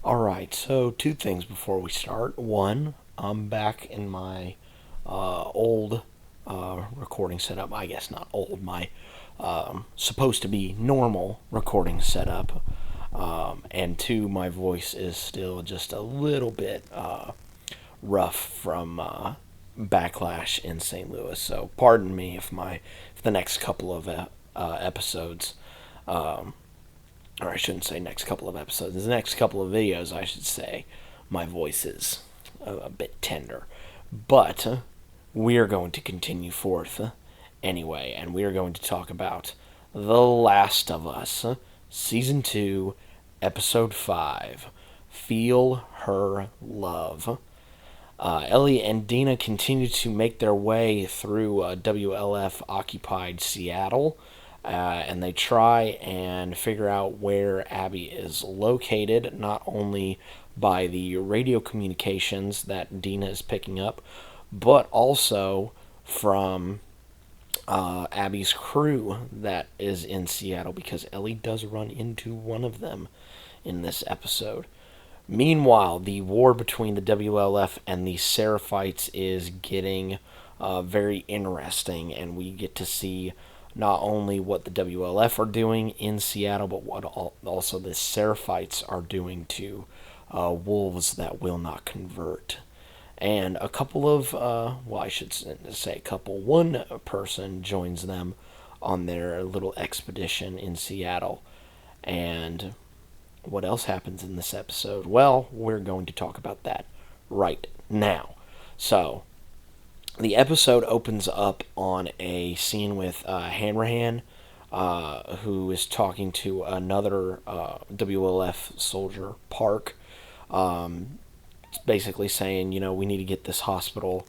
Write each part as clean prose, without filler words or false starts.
Alright, so two things before we start. One, I'm back in my old recording setup. I guess not old, my supposed to be normal recording setup. And two, my voice is still just a little bit rough from backlash in St. Louis. So pardon me if the next couple of episodes, or I shouldn't say next couple of episodes, the next couple of videos, I should say, my voice is a bit tender. But we are going to continue forth anyway, and we are going to talk about The Last of Us, Season 2, Episode 5, Feel Her Love. Ellie and Dina continue to make their way through WLF occupied Seattle, and they try and figure out where Abby is located, not only by the radio communications that Dina is picking up, but also from Abby's crew that is in Seattle, because Ellie does run into one of them in this episode. Meanwhile, the war between the WLF and the Seraphites is getting very interesting, and we get to see not only what the WLF are doing in Seattle, but what also the Seraphites are doing to wolves that will not convert. And a couple of, I should say a couple, one person joins them on their little expedition in Seattle. And what else happens in this episode? Well, we're going to talk about that right now. So, the episode opens up on a scene with Hanrahan, who is talking to another WLF soldier, Park. It's basically saying, we need to get this hospital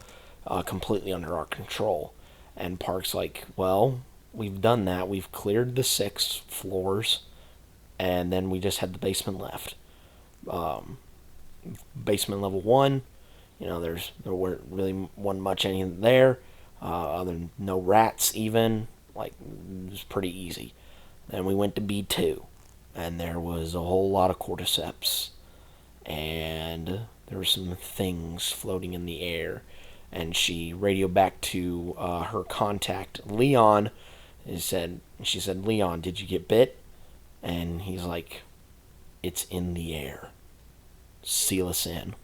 completely under our control. And Park's like, well, we've done that. We've cleared the 6 floors, and then we just had the basement left. Basement level 1, there weren't really wasn't much anything there. Other than no rats even. Like, it was pretty easy. Then we went to B2, and there was a whole lot of cordyceps, and there were some things floating in the air. And she radioed back to her contact, Leon, and she said, Leon, did you get bit? And he's like, it's in the air. Seal us in.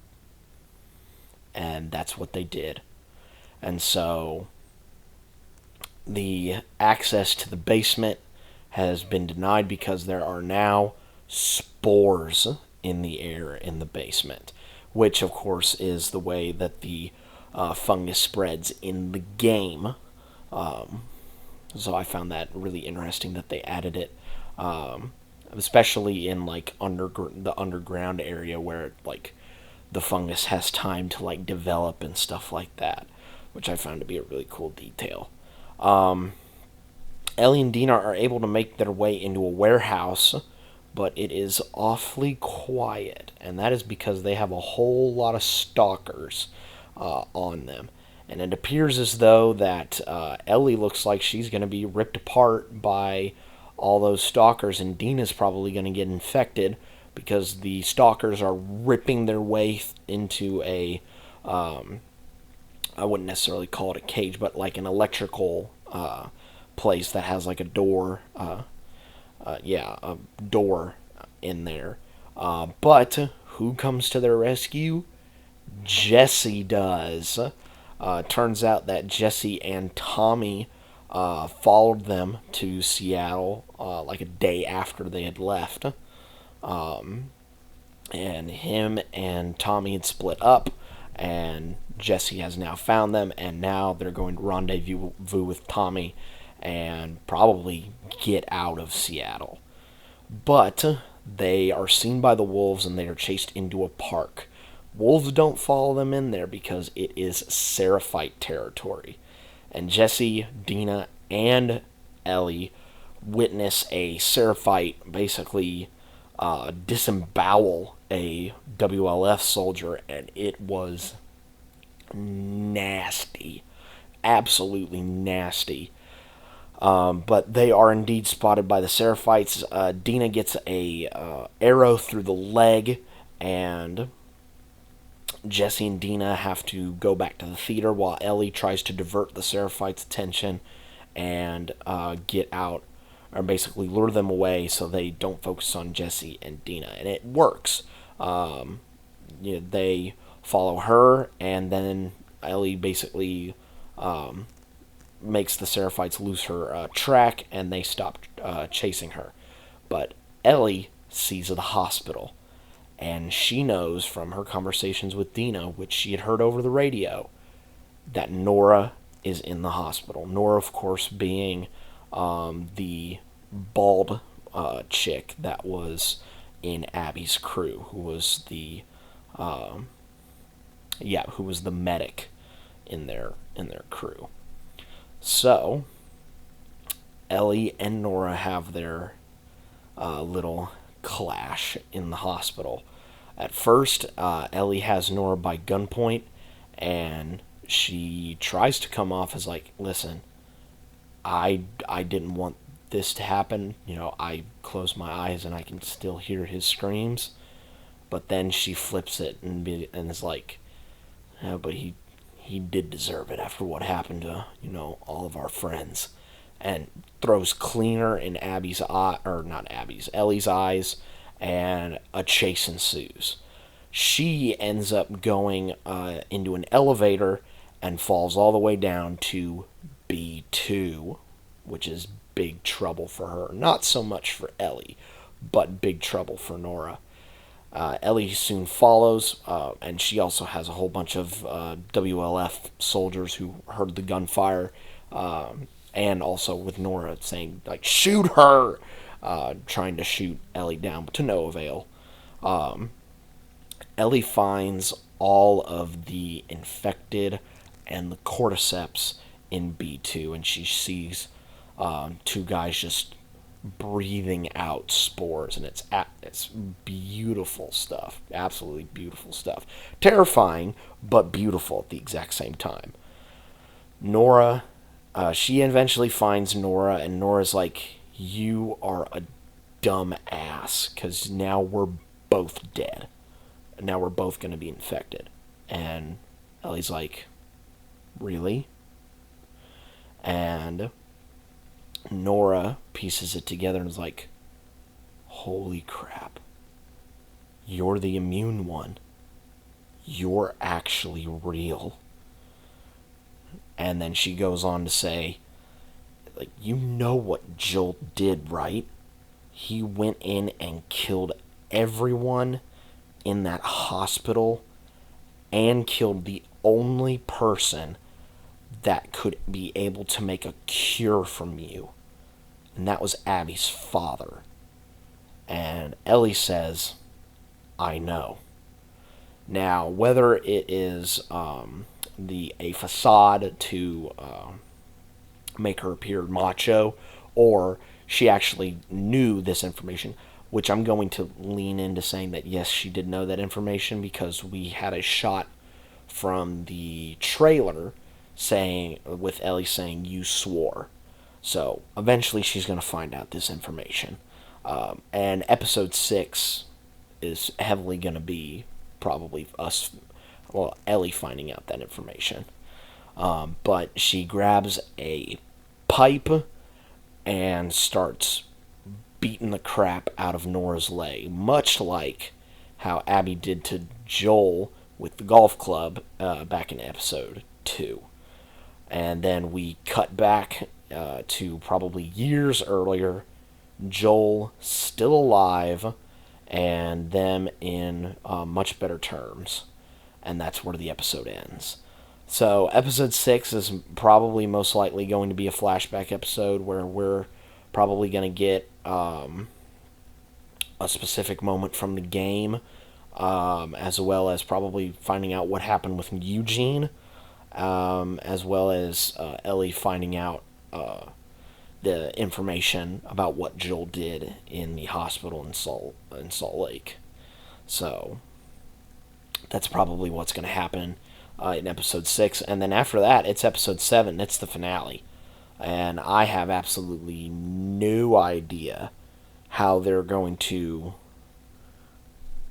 And that's what they did. And so the access to the basement has been denied because there are now spores in the air in the basement, which of course is the way that the fungus spreads in the game. So I found that really interesting that they added it, especially in like the underground area where like the fungus has time to like develop and stuff like that, which I found to be a really cool detail. Ellie and Dina are able to make their way into a warehouse, but it is awfully quiet, and that is because they have a whole lot of stalkers on them. And it appears as though that Ellie looks like she's going to be ripped apart by all those stalkers, and Dina's probably going to get infected because the stalkers are ripping their way into a, I wouldn't necessarily call it a cage, but like an electrical place that has like a door, a door in there. But who comes to their rescue? Jesse does. Turns out that Jesse and Tommy followed them to Seattle like a day after they had left. And him and Tommy had split up, and Jesse has now found them, and now they're going to rendezvous with Tommy and probably get out of Seattle. But they are seen by the wolves, and they are chased into a park. Wolves don't follow them in there because it is Seraphite territory. And Jesse, Dina, and Ellie witness a Seraphite basically disembowel a WLF soldier, and it was nasty. Absolutely nasty. But they are indeed spotted by the Seraphites. Dina gets a arrow through the leg, and Jesse and Dina have to go back to the theater while Ellie tries to divert the Seraphites' attention and get out, or basically lure them away so they don't focus on Jesse and Dina. And it works. They follow her, and then Ellie basically makes the Seraphites lose her track, and they stop chasing her. But Ellie sees the hospital, and she knows from her conversations with Dina, which she had heard over the radio, that Nora is in the hospital. Nora, of course, being the bald chick that was in Abby's crew, who was the medic in their crew. So Ellie and Nora have their little clash in the hospital. At first, Ellie has Nora by gunpoint, and she tries to come off as like, listen, I didn't want this to happen. I close my eyes and I can still hear his screams. But then she flips it and is like, yeah, but he did deserve it after what happened to, all of our friends. And throws cleaner in Ellie's eyes, and a chase ensues. She ends up going into an elevator and falls all the way down to B2, which is big trouble for her. Not so much for Ellie, but big trouble for Nora. Ellie soon follows, and she also has a whole bunch of WLF soldiers who heard the gunfire, and also with Nora saying, like, shoot her, trying to shoot Ellie down, but to no avail. Ellie finds all of the infected and the cordyceps in B2, and she sees two guys just breathing out spores, and it's beautiful stuff. Absolutely beautiful stuff. Terrifying, but beautiful at the exact same time. Nora, she eventually finds Nora, and Nora's like, you are a dumb ass, because now we're both dead. Now we're both going to be infected. And Ellie's like, really? And Nora pieces it together and is like, holy crap. You're the immune one. You're actually real. And then she goes on to say, like, you know what Joel did, right? He went in and killed everyone in that hospital and killed the only person that could be able to make a cure from you. And that was Abby's father. And Ellie says, I know. Now, whether it is a facade to make her appear macho, or she actually knew this information, which I'm going to lean into saying that yes, she did know that information, because we had a shot from the trailer with Ellie saying, you swore. So eventually she's going to find out this information. And episode 6 is heavily going to be probably Ellie finding out that information. But she grabs a pipe and starts beating the crap out of Nora's leg, much like how Abby did to Joel with the golf club back in episode 2. And then we cut back to probably years earlier, Joel still alive, and them in much better terms. And that's where the episode ends. So episode 6 is probably most likely going to be a flashback episode where we're probably going to get a specific moment from the game, as well as probably finding out what happened with Eugene, as well as Ellie finding out the information about what Joel did in the hospital in Salt Lake. So that's probably what's going to happen in episode 6. And then after that, it's episode 7. It's the finale. And I have absolutely no idea how they're going to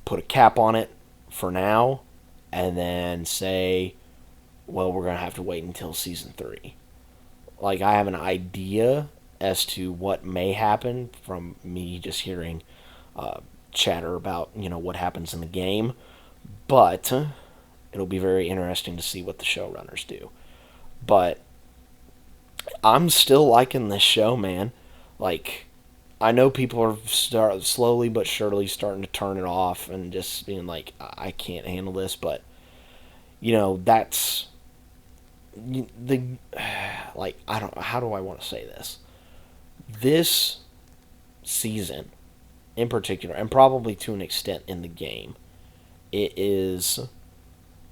put a cap on it for now, and then say, well, we're going to have to wait until season 3. Like, I have an idea as to what may happen from me just hearing chatter about, what happens in the game. But it'll be very interesting to see what the showrunners do. But I'm still liking this show, man. Like, I know people are slowly but surely starting to turn it off and just being like, I can't handle this. But, that's the, like, I don't, how do I want to say this? This season in particular, and probably to an extent in the game, it is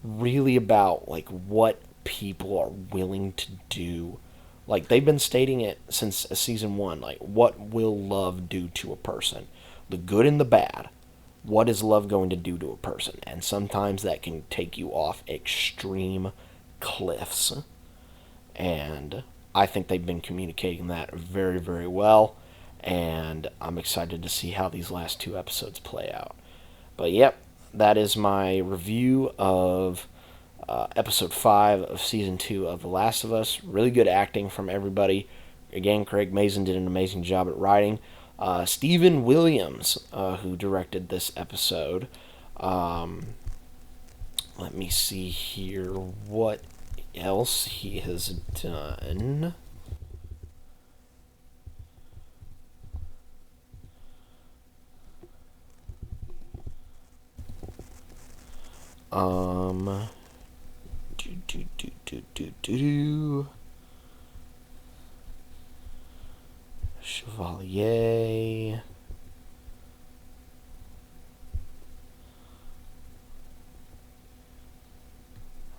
really about, like, what people are willing to do. Like, they've been stating it since season 1, like, what will love do to a person? The good and the bad. What is love going to do to a person? And sometimes that can take you off extreme cliffs. And I think they've been communicating that very, very well. And I'm excited to see how these last 2 episodes play out. But, yep, that is my review of episode 5 of season 2 of The Last of Us. Really good acting from everybody. Again, Craig Mazin did an amazing job at writing. Stephen Williams, who directed this episode. Let me see here what else he has done. Chevalier.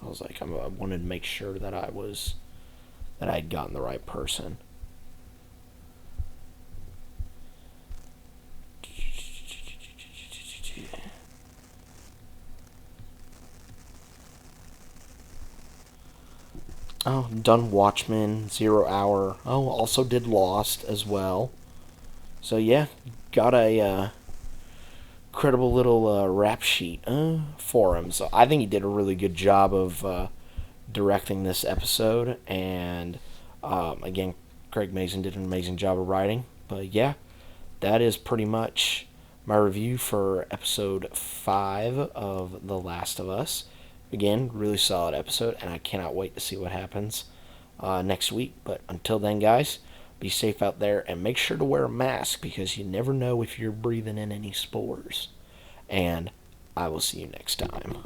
I was like, I wanted to make sure that I had gotten the right person. Oh, done Watchmen, 0 Hour. Oh, also did Lost as well. So yeah, got a credible little rap sheet for him. So I think he did a really good job of directing this episode. And again, Craig Mazin did an amazing job of writing. But yeah, that is pretty much my review for episode 5 of The Last of Us. Again, really solid episode, and I cannot wait to see what happens next week. But until then, guys, be safe out there, and make sure to wear a mask, because you never know if you're breathing in any spores. And I will see you next time.